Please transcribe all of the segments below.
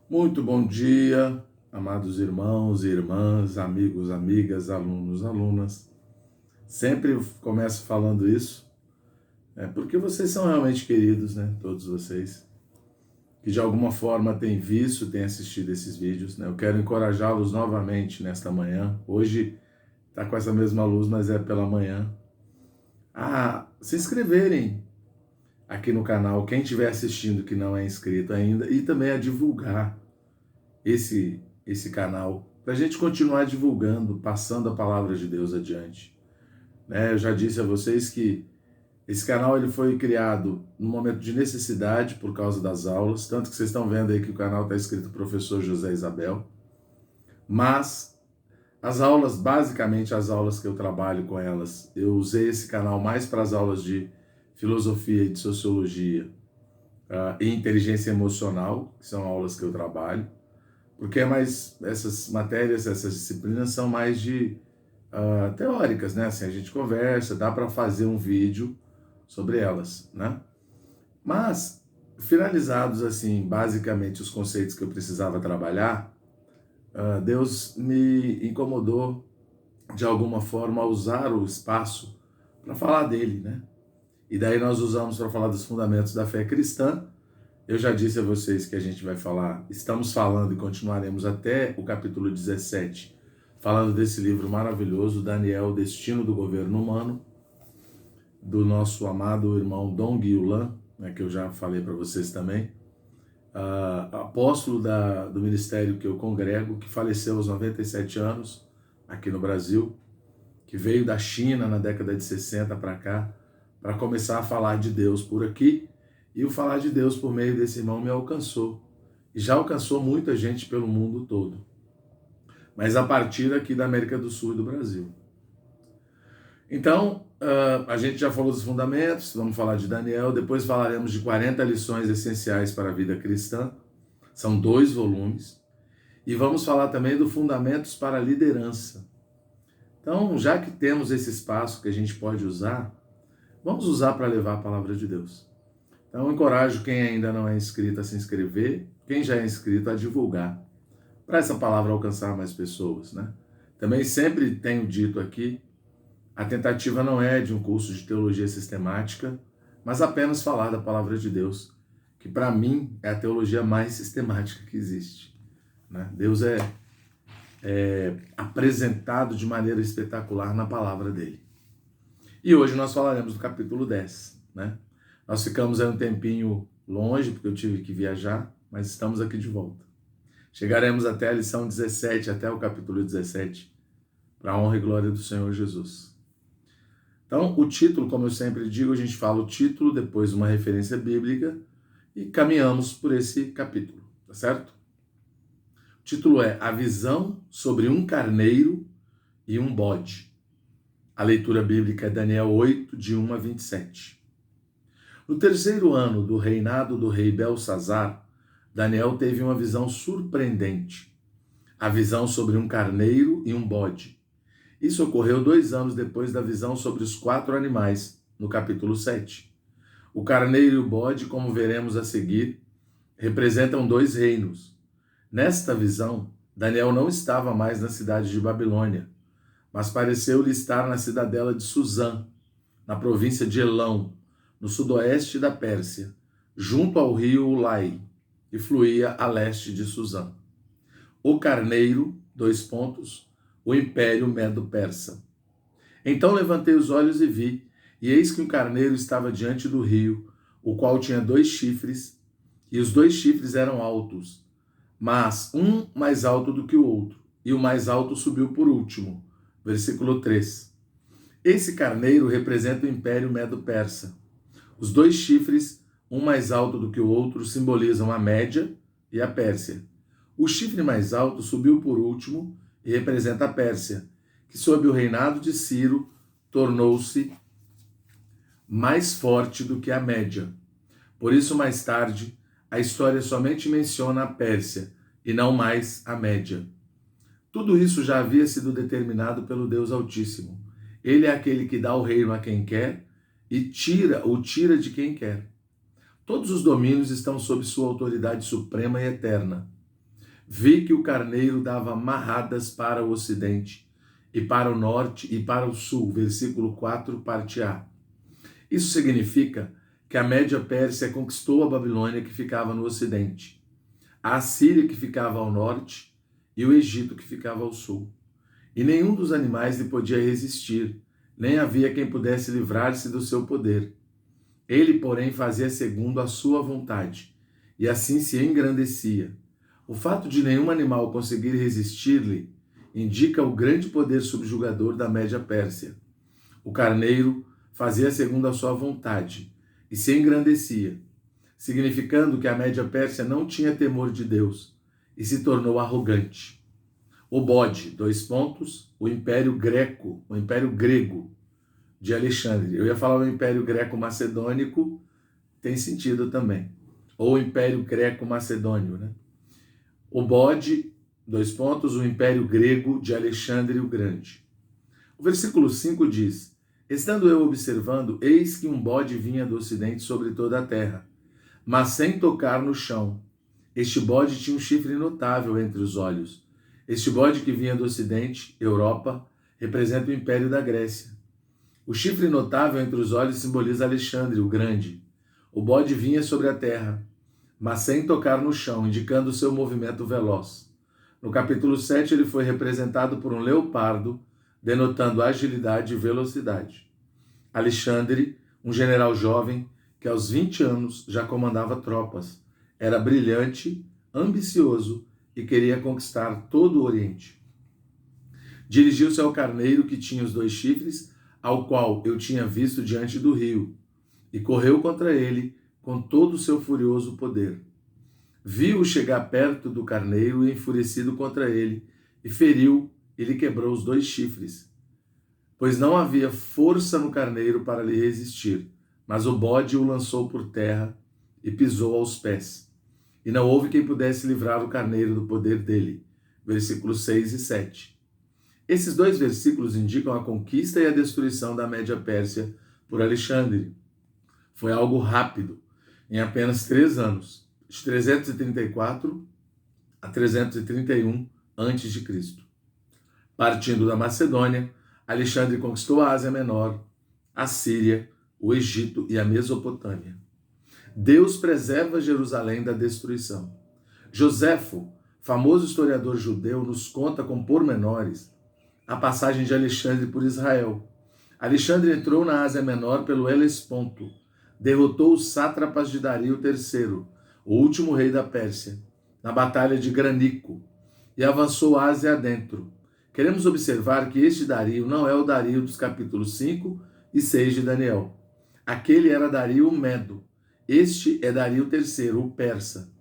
Muito bom dia, amados irmãos e irmãs, amigos, amigas, alunos, alunas. Sempre começo falando isso, porque vocês são realmente queridos, né? Todos vocês, que de alguma forma têm visto, têm assistido esses vídeos, né? Eu quero encorajá-los novamente nesta manhã. Hoje está com essa mesma luz, mas é pela manhã. A se inscreverem aqui no canal, quem estiver assistindo que não é inscrito ainda, e também a divulgar esse canal, para a gente continuar divulgando, passando a palavra de Deus adiante. Né? Eu já disse a vocês que esse canal ele foi criado no momento de necessidade por causa das aulas, tanto que vocês estão vendo aí que o canal está escrito Professor José Isabel, mas as aulas, basicamente as aulas que eu trabalho com elas, eu usei esse canal mais para as aulas de filosofia e de sociologia e inteligência emocional, que são aulas que eu trabalho, porque é mais, essas matérias, essas disciplinas são mais de teóricas, né? Assim, a gente conversa, dá para fazer um vídeo sobre elas, né? Mas, finalizados, assim, basicamente os conceitos que eu precisava trabalhar, Deus me incomodou, de alguma forma, a usar o espaço para falar dele, né? E daí nós usamos para falar dos fundamentos da fé cristã. Eu já disse a vocês que a gente vai falar, estamos falando e continuaremos até o capítulo 17, falando desse livro maravilhoso, Daniel, Destino do Governo Humano, do nosso amado irmão Dong Yulan, né, que eu já falei para vocês também, apóstolo do ministério que eu congrego, que faleceu aos 97 anos aqui no Brasil, que veio da China na década de 60 para cá, para começar a falar de Deus por aqui, e o falar de Deus por meio desse irmão me alcançou. E já alcançou muita gente pelo mundo todo. Mas a partir aqui da América do Sul e do Brasil. Então, a gente já falou dos fundamentos, vamos falar de Daniel, depois falaremos de 40 lições essenciais para a vida cristã, são 2 volumes, e vamos falar também do Fundamentos para a Liderança. Então, já que temos esse espaço que a gente pode usar, vamos usar para levar a palavra de Deus. Então, eu encorajo quem ainda não é inscrito a se inscrever, quem já é inscrito a divulgar, para essa palavra alcançar mais pessoas, né? Também sempre tenho dito aqui, a tentativa não é de um curso de teologia sistemática, mas apenas falar da palavra de Deus, que para mim é a teologia mais sistemática que existe, né? Deus é apresentado de maneira espetacular na palavra dele. E hoje nós falaremos do capítulo 10, né? Nós ficamos aí um tempinho longe, porque eu tive que viajar, mas estamos aqui de volta. Chegaremos até a lição 17, até o capítulo 17, para a honra e glória do Senhor Jesus. Então, o título, como eu sempre digo, a gente fala o título, depois uma referência bíblica, e caminhamos por esse capítulo, tá certo? O título é A Visão sobre um Carneiro e um Bode. A leitura bíblica é Daniel 8, de 1 a 27. No terceiro ano do reinado do rei Belsazar, Daniel teve uma visão surpreendente. A visão sobre um carneiro e um bode. Isso ocorreu 2 anos depois da visão sobre os 4 animais, no capítulo 7. O carneiro e o bode, como veremos a seguir, representam 2 reinos. Nesta visão, Daniel não estava mais na cidade de Babilônia, mas pareceu-lhe estar na cidadela de Suzã, na província de Elão, no sudoeste da Pérsia, junto ao rio Ulai, que fluía a leste de Suzã. O carneiro, o império medo-persa. Então levantei os olhos e vi, e eis que um carneiro estava diante do rio, o qual tinha 2 chifres, e os 2 chifres eram altos, mas um mais alto do que o outro, e o mais alto subiu por último. Versículo 3. Esse carneiro representa o império medo-persa. Os 2 chifres, um mais alto do que o outro, simbolizam a Média e a Pérsia. O chifre mais alto subiu por último e representa a Pérsia, que sob o reinado de Ciro tornou-se mais forte do que a Média. Por isso, mais tarde, a história somente menciona a Pérsia e não mais a Média. Tudo isso já havia sido determinado pelo Deus Altíssimo. Ele é aquele que dá o reino a quem quer e tira de quem quer. Todos os domínios estão sob sua autoridade suprema e eterna. Vi que o carneiro dava marradas para o ocidente, e para o norte e para o sul. Versículo 4, parte A. Isso significa que a Média Pérsia conquistou a Babilônia, que ficava no ocidente, a Assíria, que ficava ao norte, e o Egito, que ficava ao sul. E nenhum dos animais lhe podia resistir, nem havia quem pudesse livrar-se do seu poder. Ele, porém, fazia segundo a sua vontade, e assim se engrandecia. O fato de nenhum animal conseguir resistir-lhe indica o grande poder subjugador da Média Pérsia. O carneiro fazia segundo a sua vontade e se engrandecia, significando que a Média Pérsia não tinha temor de Deus e se tornou arrogante. O bode, o Império Grego de Alexandre. Eu ia falar o Império Greco-Macedônico, tem sentido também. Ou Império Greco-Macedônio, né? O bode, o Império Grego de Alexandre o Grande. O versículo 5 diz: estando eu observando, eis que um bode vinha do ocidente sobre toda a terra, mas sem tocar no chão. Este bode tinha um chifre notável entre os olhos. Este bode que vinha do ocidente, Europa, representa o Império da Grécia. O chifre notável entre os olhos simboliza Alexandre o Grande. O bode vinha sobre a terra, mas sem tocar no chão, indicando o seu movimento veloz. No capítulo 7, ele foi representado por um leopardo, denotando agilidade e velocidade. Alexandre, um general jovem que aos 20 anos já comandava tropas, era brilhante, ambicioso e queria conquistar todo o Oriente. Dirigiu-se ao carneiro que tinha os 2 chifres, ao qual eu tinha visto diante do rio, e correu contra ele com todo o seu furioso poder. Viu-o chegar perto do carneiro, enfurecido contra ele, e feriu e lhe quebrou os 2 chifres, pois não havia força no carneiro para lhe resistir, mas o bode o lançou por terra e pisou aos pés. E não houve quem pudesse livrar o carneiro do poder dele. Versículos 6 e 7. Esses 2 versículos indicam a conquista e a destruição da Média Pérsia por Alexandre. Foi algo rápido, em apenas 3 anos, de 334 a 331 a.C. Partindo da Macedônia, Alexandre conquistou a Ásia Menor, a Síria, o Egito e a Mesopotâmia. Deus preserva Jerusalém da destruição. Joséfo, famoso historiador judeu, nos conta com pormenores a passagem de Alexandre por Israel. Alexandre entrou na Ásia Menor pelo Helesponto, derrotou os sátrapas de Dario III, o último rei da Pérsia, na Batalha de Granico, e avançou a Ásia adentro. Queremos observar que este Dario não é o Dario dos capítulos 5 e 6 de Daniel. Aquele era Dario o Medo. Este é Dario III, o persa.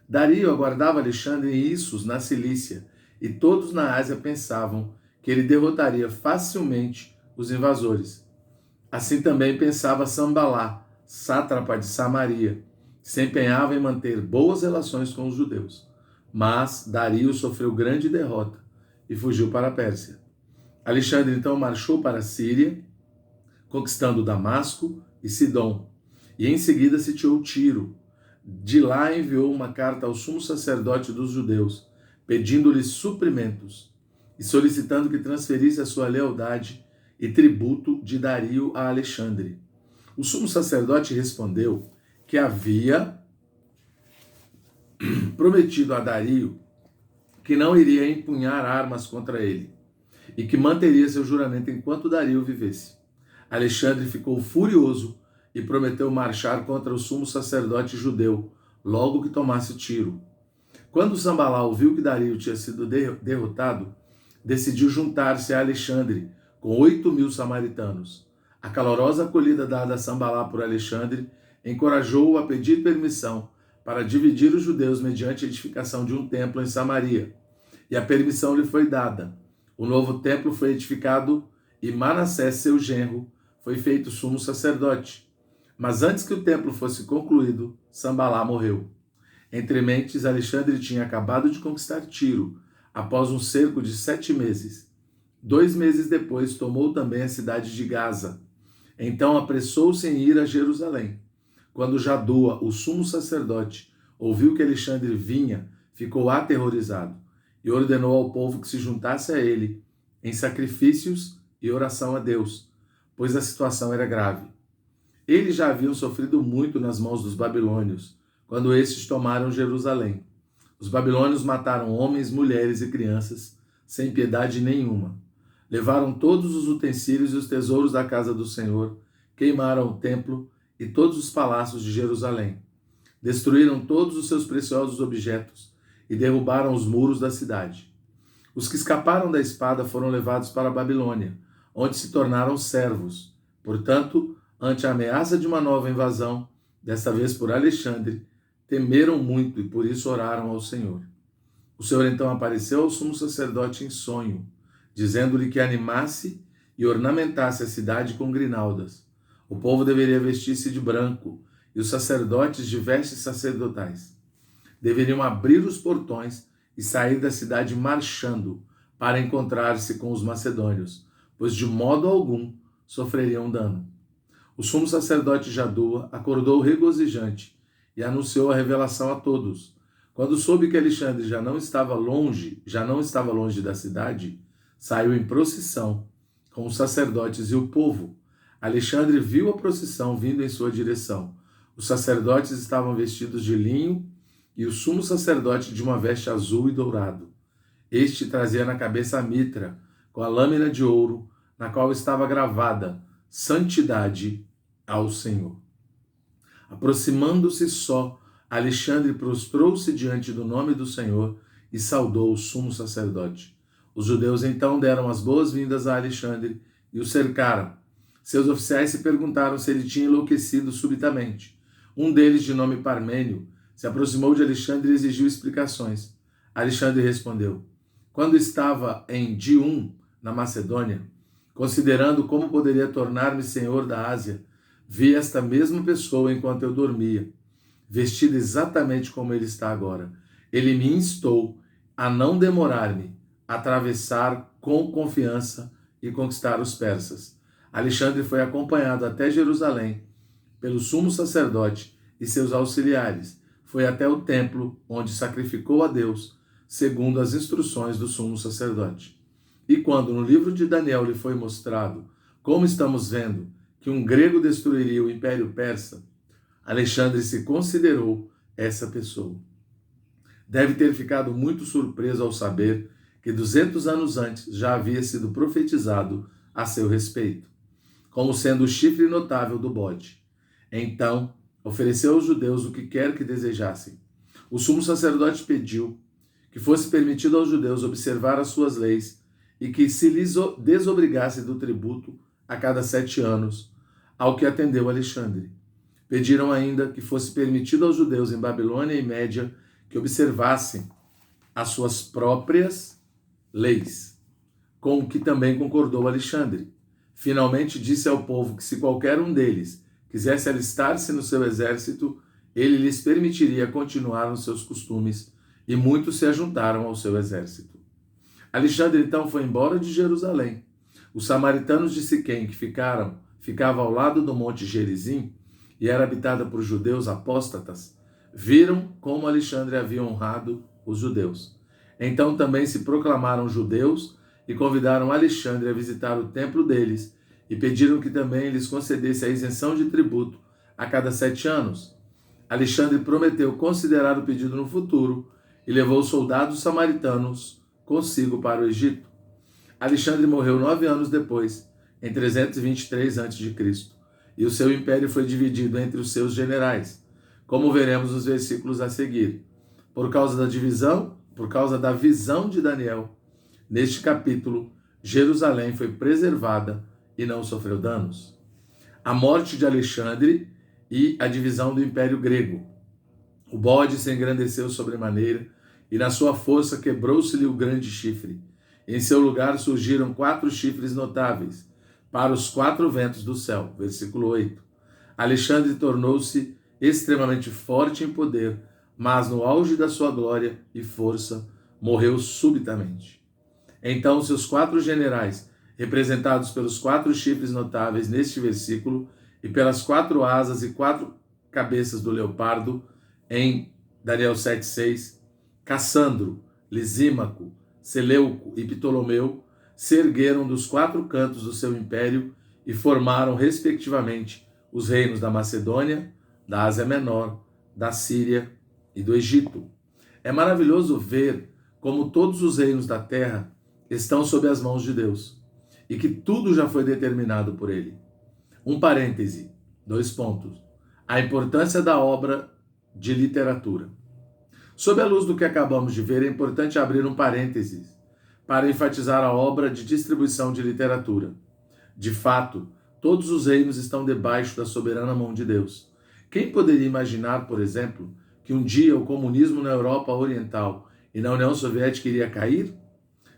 Dario aguardava Alexandre em Issos, na Cilícia, e todos na Ásia pensavam que ele derrotaria facilmente os invasores. Assim também pensava Sambalá, sátrapa de Samaria, que se empenhava em manter boas relações com os judeus. Mas Dario sofreu grande derrota e fugiu para a Pérsia. Alexandre então marchou para a Síria, conquistando Damasco e Sidom, e em seguida sitiou Tiro. De lá enviou uma carta ao sumo sacerdote dos judeus, pedindo-lhe suprimentos e solicitando que transferisse a sua lealdade e tributo de Dario a Alexandre. O sumo sacerdote respondeu que havia prometido a Dario que não iria empunhar armas contra ele e que manteria seu juramento enquanto Dario vivesse. Alexandre ficou furioso e prometeu marchar contra o sumo sacerdote judeu logo que tomasse Tiro. Quando Sambalá ouviu que Dario tinha sido derrotado, decidiu juntar-se a Alexandre com 8.000 samaritanos. A calorosa acolhida dada a Sambalá por Alexandre encorajou-o a pedir permissão para dividir os judeus mediante a edificação de um templo em Samaria. E a permissão lhe foi dada. O novo templo foi edificado e Manassés, seu genro, foi feito sumo sacerdote. Mas antes que o templo fosse concluído, Sambalá morreu. Entre mentes, Alexandre tinha acabado de conquistar Tiro, após um cerco de 7 meses. 2 meses depois, tomou também a cidade de Gaza. Então apressou-se em ir a Jerusalém. Quando Jadua, o sumo sacerdote, ouviu que Alexandre vinha, ficou aterrorizado e ordenou ao povo que se juntasse a ele em sacrifícios e oração a Deus, pois a situação era grave. Eles já haviam sofrido muito nas mãos dos babilônios, quando estes tomaram Jerusalém. Os babilônios mataram homens, mulheres e crianças, sem piedade nenhuma. Levaram todos os utensílios e os tesouros da casa do Senhor, queimaram o templo e todos os palácios de Jerusalém. Destruíram todos os seus preciosos objetos e derrubaram os muros da cidade. Os que escaparam da espada foram levados para a Babilônia, onde se tornaram servos. Portanto, ante a ameaça de uma nova invasão, desta vez por Alexandre, temeram muito e por isso oraram ao Senhor. O Senhor então apareceu ao sumo sacerdote em sonho, dizendo-lhe que animasse e ornamentasse a cidade com grinaldas. O povo deveria vestir-se de branco e os sacerdotes de vestes sacerdotais. Deveriam abrir os portões e sair da cidade marchando para encontrar-se com os macedônios, pois de modo algum sofreriam dano. O sumo sacerdote Jadua acordou regozijante e anunciou a revelação a todos. Quando soube que Alexandre já não estava longe da cidade, saiu em procissão com os sacerdotes e o povo. Alexandre viu a procissão vindo em sua direção. Os sacerdotes estavam vestidos de linho e o sumo sacerdote de uma veste azul e dourado. Este trazia na cabeça a mitra, com a lâmina de ouro, na qual estava gravada santidade ao Senhor. Aproximando-se só, Alexandre prostrou-se diante do nome do Senhor e saudou o sumo sacerdote. Os judeus então deram as boas-vindas a Alexandre e o cercaram. Seus oficiais se perguntaram se ele tinha enlouquecido subitamente. Um deles, de nome Parmênio, se aproximou de Alexandre e exigiu explicações. Alexandre respondeu: quando estava em Dium, na Macedônia, considerando como poderia tornar-me senhor da Ásia, vi esta mesma pessoa enquanto eu dormia, vestido exatamente como ele está agora. Ele me instou a não demorar-me, a atravessar com confiança e conquistar os persas. Alexandre foi acompanhado até Jerusalém pelo sumo sacerdote e seus auxiliares. Foi até o templo, onde sacrificou a Deus, segundo as instruções do sumo sacerdote. E quando no livro de Daniel lhe foi mostrado, como estamos vendo, que um grego destruiria o Império Persa, Alexandre se considerou essa pessoa. Deve ter ficado muito surpreso ao saber que 200 anos antes já havia sido profetizado a seu respeito, como sendo o chifre notável do bode. Então, ofereceu aos judeus o que quer que desejassem. O sumo sacerdote pediu que fosse permitido aos judeus observar as suas leis e que se lhes desobrigasse do tributo a cada 7 anos, ao que atendeu Alexandre. Pediram ainda que fosse permitido aos judeus em Babilônia e Média que observassem as suas próprias leis, com o que também concordou Alexandre. Finalmente disse ao povo que se qualquer um deles quisesse alistar-se no seu exército, ele lhes permitiria continuar nos seus costumes, e muitos se ajuntaram ao seu exército. Alexandre então foi embora de Jerusalém. Os samaritanos de Siquém, que ficava ao lado do monte Gerizim, e era habitada por judeus apóstatas, viram como Alexandre havia honrado os judeus. Então também se proclamaram judeus e convidaram Alexandre a visitar o templo deles e pediram que também lhes concedesse a isenção de tributo a cada 7 anos. Alexandre prometeu considerar o pedido no futuro e levou soldados samaritanos consigo para o Egito. Alexandre morreu 9 anos depois, em 323 a.C., e o seu império foi dividido entre os seus generais, como veremos nos versículos a seguir. Por causa da visão de Daniel, neste capítulo, Jerusalém foi preservada e não sofreu danos. A morte de Alexandre e a divisão do Império Grego. O bode se engrandeceu sobremaneira e na sua força quebrou-se-lhe o grande chifre. Em seu lugar surgiram 4 chifres notáveis, para os 4 ventos do céu. Versículo 8. Alexandre tornou-se extremamente forte em poder, mas no auge da sua glória e força, morreu subitamente. Então seus 4 generais, representados pelos 4 chifres notáveis neste versículo, e pelas 4 asas e 4 cabeças do leopardo, em Daniel 7,6, Cassandro, Lisímaco, Seleuco e Ptolomeu se ergueram dos 4 cantos do seu império e formaram, respectivamente, os reinos da Macedônia, da Ásia Menor, da Síria e do Egito. É maravilhoso ver como todos os reinos da terra estão sob as mãos de Deus e que tudo já foi determinado por Ele. Um parêntese, 2 pontos. A importância da obra de literatura. Sob a luz do que acabamos de ver, é importante abrir um parênteses para enfatizar a obra de distribuição de literatura. De fato, todos os reinos estão debaixo da soberana mão de Deus. Quem poderia imaginar, por exemplo, que um dia o comunismo na Europa Oriental e na União Soviética iria cair?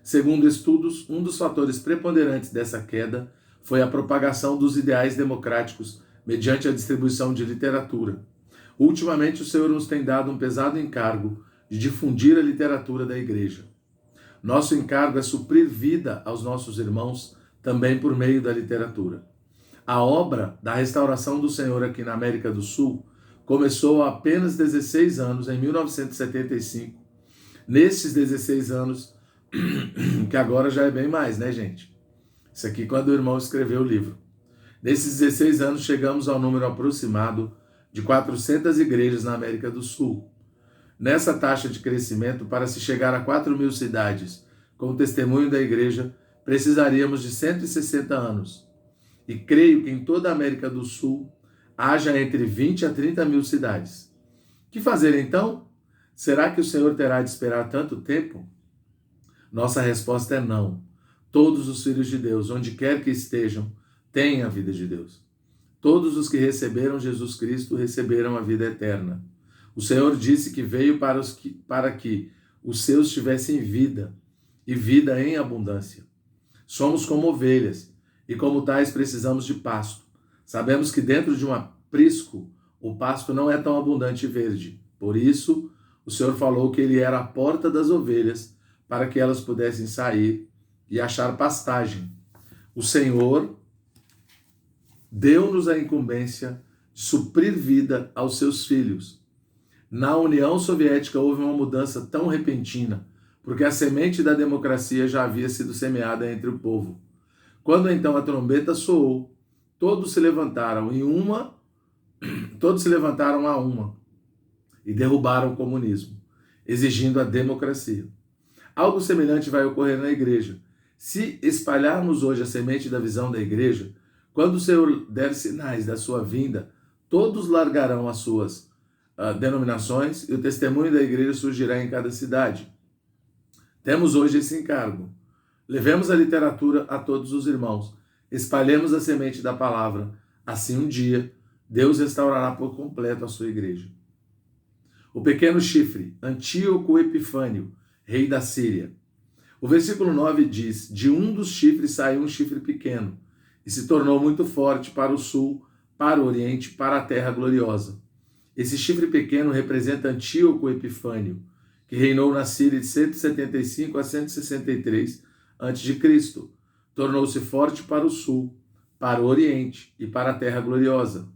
Segundo estudos, um dos fatores preponderantes dessa queda foi a propagação dos ideais democráticos mediante a distribuição de literatura. Ultimamente, o Senhor nos tem dado um pesado encargo de difundir a literatura da igreja. Nosso encargo é suprir vida aos nossos irmãos também por meio da literatura. A obra da restauração do Senhor aqui na América do Sul começou há apenas 16 anos, em 1975. Nesses 16 anos, que agora já é bem mais, né, gente? Isso aqui quando o irmão escreveu o livro. Nesses 16 anos, chegamos ao número aproximado de 400 igrejas na América do Sul. Nessa taxa de crescimento, para se chegar a 4.000 cidades com o testemunho da igreja, precisaríamos de 160 anos. E creio que em toda a América do Sul haja entre 20 a 30 mil cidades. Que fazer então? Será que o Senhor terá de esperar tanto tempo? Nossa resposta é não. Todos os filhos de Deus, onde quer que estejam, têm a vida de Deus. Todos os que receberam Jesus Cristo receberam a vida eterna. O Senhor disse que veio para que os seus tivessem vida, e vida em abundância. Somos como ovelhas, e como tais precisamos de pasto. Sabemos que dentro de um aprisco, o pasto não é tão abundante e verde. Por isso, o Senhor falou que Ele era a porta das ovelhas, para que elas pudessem sair e achar pastagem. O Senhor deu-nos a incumbência de suprir vida aos seus filhos. Na União Soviética houve uma mudança tão repentina, porque a semente da democracia já havia sido semeada entre o povo. Quando então a trombeta soou, todos se levantaram a uma e derrubaram o comunismo, exigindo a democracia. Algo semelhante vai ocorrer na igreja. Se espalharmos hoje a semente da visão da igreja, quando o Senhor der sinais da sua vinda, todos largarão as suas denominações e o testemunho da igreja surgirá em cada cidade. Temos hoje esse encargo. Levemos a literatura a todos os irmãos. Espalhemos a semente da palavra. Assim, um dia, Deus restaurará por completo a sua igreja. O pequeno chifre, Antíoco Epifânio, rei da Síria. O versículo 9 diz: de um dos chifres saiu um chifre pequeno, e se tornou muito forte para o sul, para o oriente, para a terra gloriosa. Esse chifre pequeno representa Antíoco Epifânio, que reinou na Síria de 175 a 163 a.C. Tornou-se forte para o sul, para o oriente e para a terra gloriosa,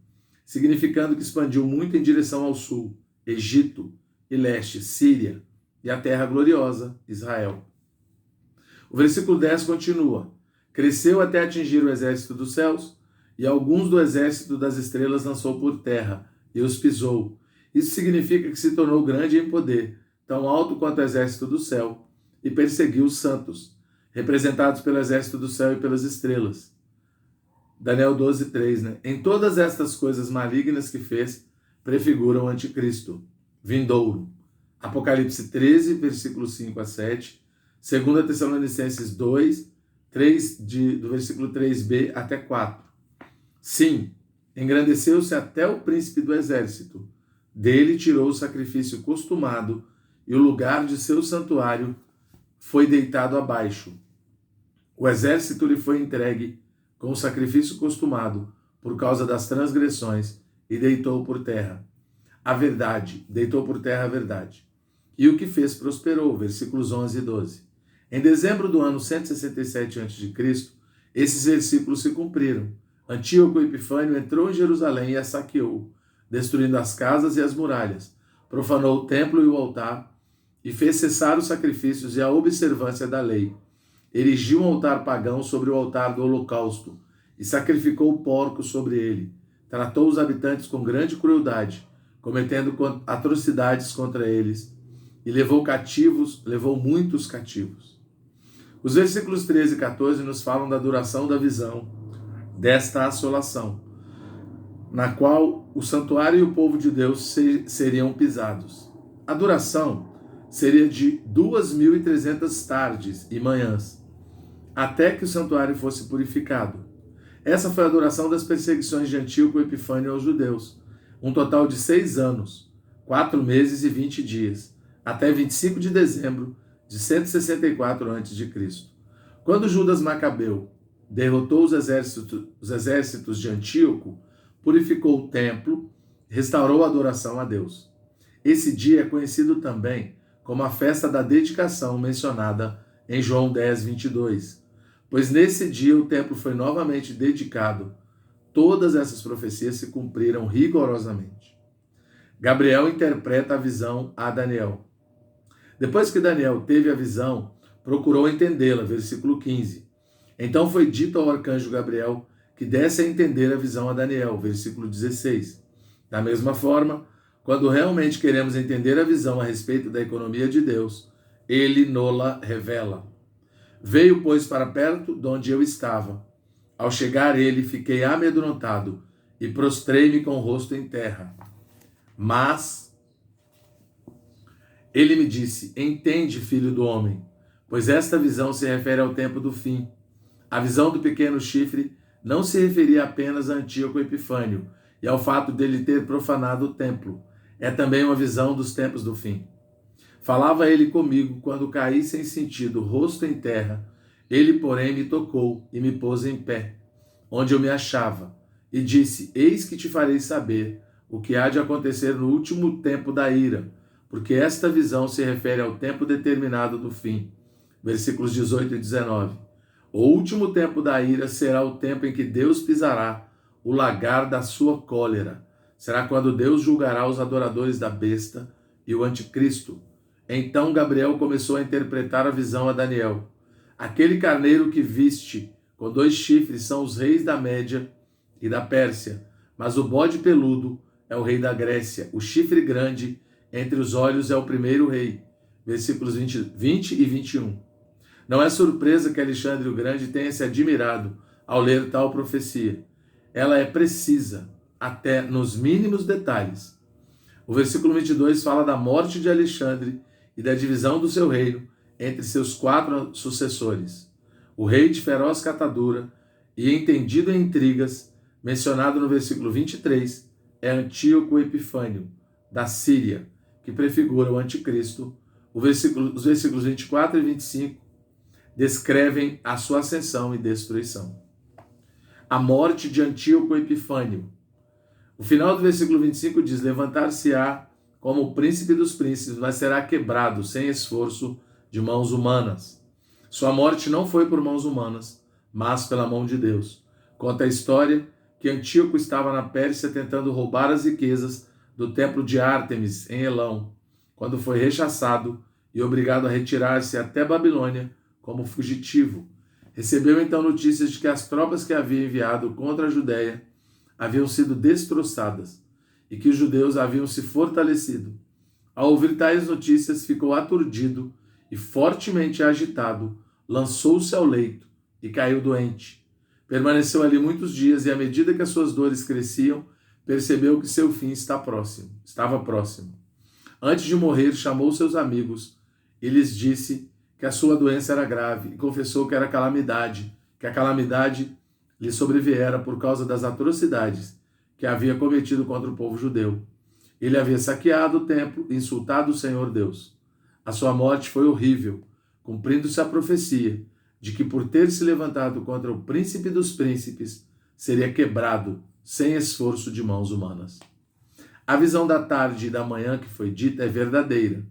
significando que expandiu muito em direção ao sul, Egito, e leste, Síria, e a terra gloriosa, Israel. O versículo 10 continua: cresceu até atingir o exército dos céus, e alguns do exército das estrelas lançou por terra, e os pisou. Isso significa que se tornou grande em poder, tão alto quanto o exército do céu, e perseguiu os santos, representados pelo exército do céu e pelas estrelas. Daniel 12:3, né? Em todas estas coisas malignas que fez, prefiguram o anticristo, vindouro. Apocalipse 13, versículos 5 a 7, 2 Tessalonicenses 2, do versículo 3b até 4. Sim, engrandeceu-se até o príncipe do exército. Dele tirou o sacrifício costumado, e o lugar de seu santuário foi deitado abaixo. O exército lhe foi entregue com o sacrifício costumado por causa das transgressões, e deitou por terra a verdade, deitou por terra a verdade. E o que fez prosperou, versículos 11 e 12. Em dezembro do ano 167 a.C., esses versículos se cumpriram. Antíoco Epifânio entrou em Jerusalém e a saqueou, destruindo as casas e as muralhas, profanou o templo e o altar, e fez cessar os sacrifícios e a observância da lei. Erigiu um altar pagão sobre o altar do holocausto e sacrificou porcos sobre ele. Tratou os habitantes com grande crueldade, cometendo atrocidades contra eles, e levou muitos cativos. Os versículos 13 e 14 nos falam da duração da visão desta assolação, na qual o santuário e o povo de Deus seriam pisados. A duração seria de 2.300 tardes e manhãs, até que o santuário fosse purificado. Essa foi a duração das perseguições de Antíoco Epifânio aos judeus, um total de 6 anos, 4 meses e 20 dias, até 25 de dezembro de 164 a.C. Quando Judas Macabeu derrotou os exércitos de Antíoco, purificou o templo, restaurou a adoração a Deus. Esse dia é conhecido também como a festa da dedicação mencionada em João 10, 22, pois nesse dia o templo foi novamente dedicado. Todas essas profecias se cumpriram rigorosamente. Gabriel interpreta a visão a Daniel. Depois que Daniel teve a visão, procurou entendê-la, versículo 15. Então foi dito ao arcanjo Gabriel que desse a entender a visão a Daniel, versículo 16. Da mesma forma, quando realmente queremos entender a visão a respeito da economia de Deus, ele nola revela. Veio, pois, para perto de onde eu estava. Ao chegar ele, fiquei amedrontado e prostrei-me com o rosto em terra. Mas ele me disse: entende, filho do homem, pois esta visão se refere ao tempo do fim. A visão do pequeno chifre não se referia apenas a Antíoco Epifânio e ao fato dele ter profanado o templo. É também uma visão dos tempos do fim. Falava ele comigo quando caí sem sentido, rosto em terra. Ele, porém, me tocou e me pôs em pé, onde eu me achava, e disse: eis que te farei saber o que há de acontecer no último tempo da ira, porque esta visão se refere ao tempo determinado do fim. Versículos 18 e 19. O último tempo da ira será o tempo em que Deus pisará o lagar da sua cólera. Será quando Deus julgará os adoradores da besta e o anticristo. Então Gabriel começou a interpretar a visão a Daniel. Aquele carneiro que viste com 2 chifres são os reis da Média e da Pérsia, mas o bode peludo é o rei da Grécia. O chifre grande entre os olhos é o primeiro rei. Versículos 20 e 21. Não é surpresa que Alexandre o Grande tenha se admirado ao ler tal profecia. Ela é precisa, até nos mínimos detalhes. O versículo 22 fala da morte de Alexandre e da divisão do seu reino entre seus 4 sucessores. O rei de feroz catadura e entendido em intrigas, mencionado no versículo 23, é Antíoco Epifânio, da Síria, que prefigura o anticristo. Os versículos 24 e 25 descrevem a sua ascensão e destruição. A morte de Antíoco Epifânio. O final do versículo 25 diz: levantar-se-á como o príncipe dos príncipes, mas será quebrado sem esforço de mãos humanas. Sua morte não foi por mãos humanas, mas pela mão de Deus. Conta a história que Antíoco estava na Pérsia tentando roubar as riquezas do templo de Ártemis, em Elão, quando foi rechaçado e obrigado a retirar-se até Babilônia como fugitivo. Recebeu então notícias de que as tropas que havia enviado contra a Judéia haviam sido destroçadas e que os judeus haviam se fortalecido. Ao ouvir tais notícias, ficou aturdido e fortemente agitado, lançou-se ao leito e caiu doente. Permaneceu ali muitos dias e, à medida que as suas dores cresciam, percebeu que seu fim estava próximo. Antes de morrer, chamou seus amigos e lhes disse que a sua doença era grave e confessou que era calamidade, que a calamidade lhe sobreviera por causa das atrocidades que havia cometido contra o povo judeu. Ele havia saqueado o templo e insultado o Senhor Deus. A sua morte foi horrível, cumprindo-se a profecia de que, por ter se levantado contra o príncipe dos príncipes, seria quebrado sem esforço de mãos humanas. A visão da tarde e da manhã que foi dita é verdadeira.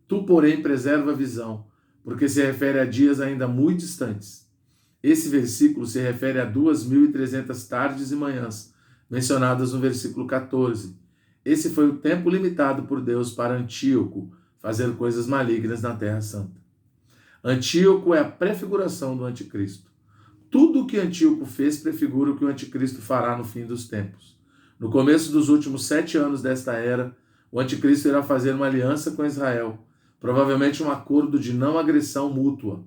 Tu, porém, preserva a visão, porque se refere a dias ainda muito distantes. Esse versículo se refere a 2.300 tardes e manhãs, mencionadas no versículo 14. Esse foi o tempo limitado por Deus para Antíoco, fazer coisas malignas na Terra Santa. Antíoco é a prefiguração do anticristo. Tudo o que Antíoco fez prefigura o que o anticristo fará no fim dos tempos. No começo dos últimos 7 anos desta era, o anticristo irá fazer uma aliança com Israel, provavelmente um acordo de não agressão mútua.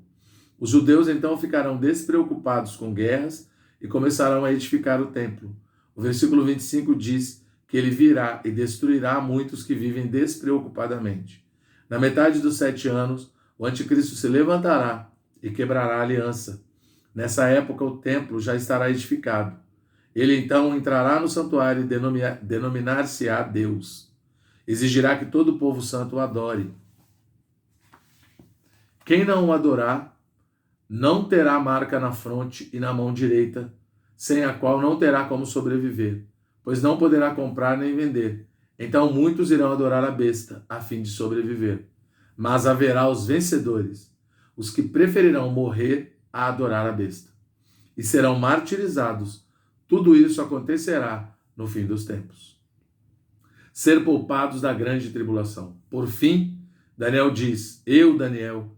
Os judeus então ficarão despreocupados com guerras e começarão a edificar o templo. O versículo 25 diz que ele virá e destruirá muitos que vivem despreocupadamente. Na metade dos 7 anos, o anticristo se levantará e quebrará a aliança. Nessa época, o templo já estará edificado. Ele então entrará no santuário e denominar-se-á Deus. Exigirá que todo o povo santo o adore. Quem não o adorar, não terá marca na fronte e na mão direita, sem a qual não terá como sobreviver, pois não poderá comprar nem vender. Então muitos irão adorar a besta, a fim de sobreviver. Mas haverá os vencedores, os que preferirão morrer a adorar a besta, e serão martirizados. Tudo isso acontecerá no fim dos tempos. Ser poupados da grande tribulação. Por fim, Daniel diz: eu, Daniel,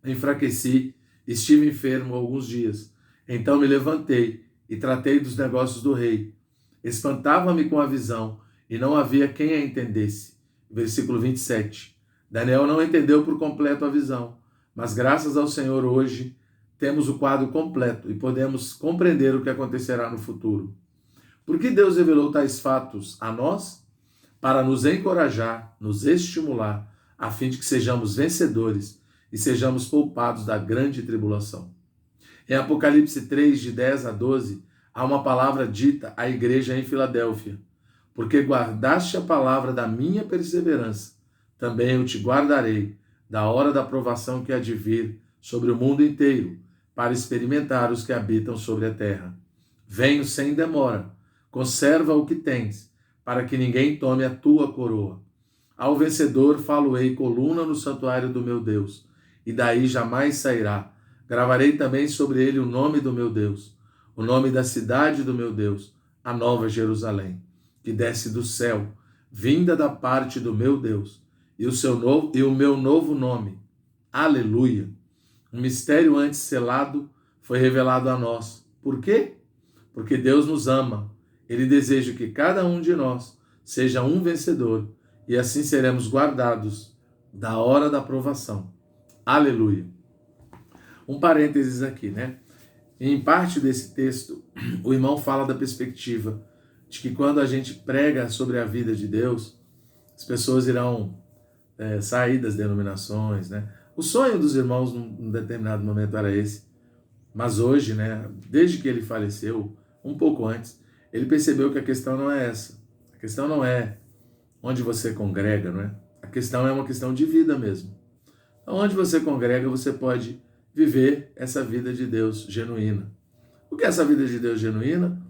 enfraqueci, estive enfermo alguns dias. Então me levantei e tratei dos negócios do rei. Espantava-me com a visão, e não havia quem a entendesse. Versículo 27. Daniel não entendeu por completo a visão, mas graças ao Senhor hoje temos o quadro completo e podemos compreender o que acontecerá no futuro. Por que Deus revelou tais fatos a nós? Para nos encorajar, nos estimular, a fim de que sejamos vencedores e sejamos poupados da grande tribulação. Em Apocalipse 3, de 10 a 12, há uma palavra dita à igreja em Filadélfia: porque guardaste a palavra da minha perseverança, também eu te guardarei da hora da provação que há de vir sobre o mundo inteiro, para experimentar os que habitam sobre a terra. Venho sem demora, conserva o que tens, para que ninguém tome a tua coroa. Ao vencedor falo-ei coluna no santuário do meu Deus, e daí jamais sairá. Gravarei também sobre ele o nome do meu Deus, o nome da cidade do meu Deus, a nova Jerusalém, que desce do céu, vinda da parte do meu Deus, e o meu novo nome. Aleluia! Um mistério antes selado foi revelado a nós. Por quê? Porque Deus nos ama. Ele deseja que cada um de nós seja um vencedor, e assim seremos guardados da hora da provação. Aleluia! Um parênteses aqui, né? Em parte desse texto, o irmão fala da perspectiva de que quando a gente prega sobre a vida de Deus, as pessoas irão sair das denominações, né? O sonho dos irmãos num determinado momento era esse, mas hoje, né, desde que ele faleceu, um pouco antes, ele percebeu que a questão não é essa. A questão não é onde você congrega, não é? A questão é uma questão de vida mesmo. Então, onde você congrega, você pode viver essa vida de Deus genuína. O que é essa vida de Deus genuína?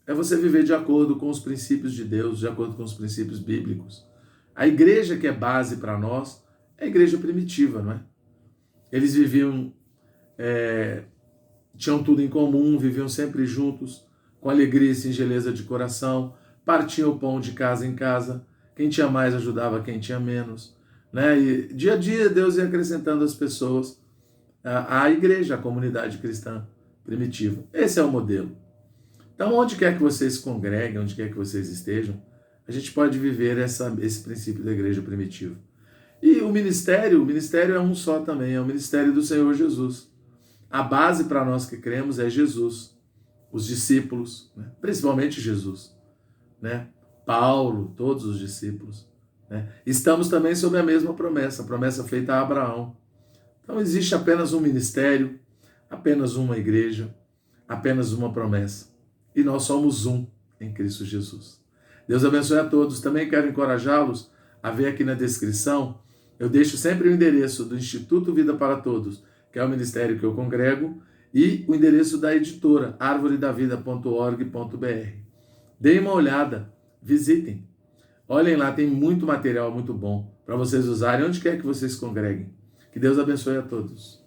É você viver de acordo com os princípios de Deus, de acordo com os princípios bíblicos. A igreja que é base para nós é a igreja primitiva, não é? Eles viviam, tinham tudo em comum, viviam sempre juntos, com alegria e singeleza de coração, partiam o pão de casa em casa, quem tinha mais ajudava quem tinha menos, né? E dia a dia Deus ia acrescentando as pessoas à igreja, à comunidade cristã primitiva. Esse é o modelo. Então, onde quer que vocês congreguem, onde quer que vocês estejam, a gente pode viver esse princípio da igreja primitiva. E o ministério é um só também, é o ministério do Senhor Jesus. A base para nós que cremos é Jesus, os discípulos, né? Principalmente Jesus, né? Paulo, todos os discípulos, né? Estamos também sob a mesma promessa, a promessa feita a Abraão. Então existe apenas um ministério, apenas uma igreja, apenas uma promessa. E nós somos um em Cristo Jesus. Deus abençoe a todos. Também quero encorajá-los a ver aqui na descrição. Eu deixo sempre o endereço do Instituto Vida para Todos, que é o ministério que eu congrego, e o endereço da editora, arvoredavida.org.br. Deem uma olhada, visitem. Olhem lá, tem muito material muito bom para vocês usarem onde quer que vocês congreguem. Que Deus abençoe a todos.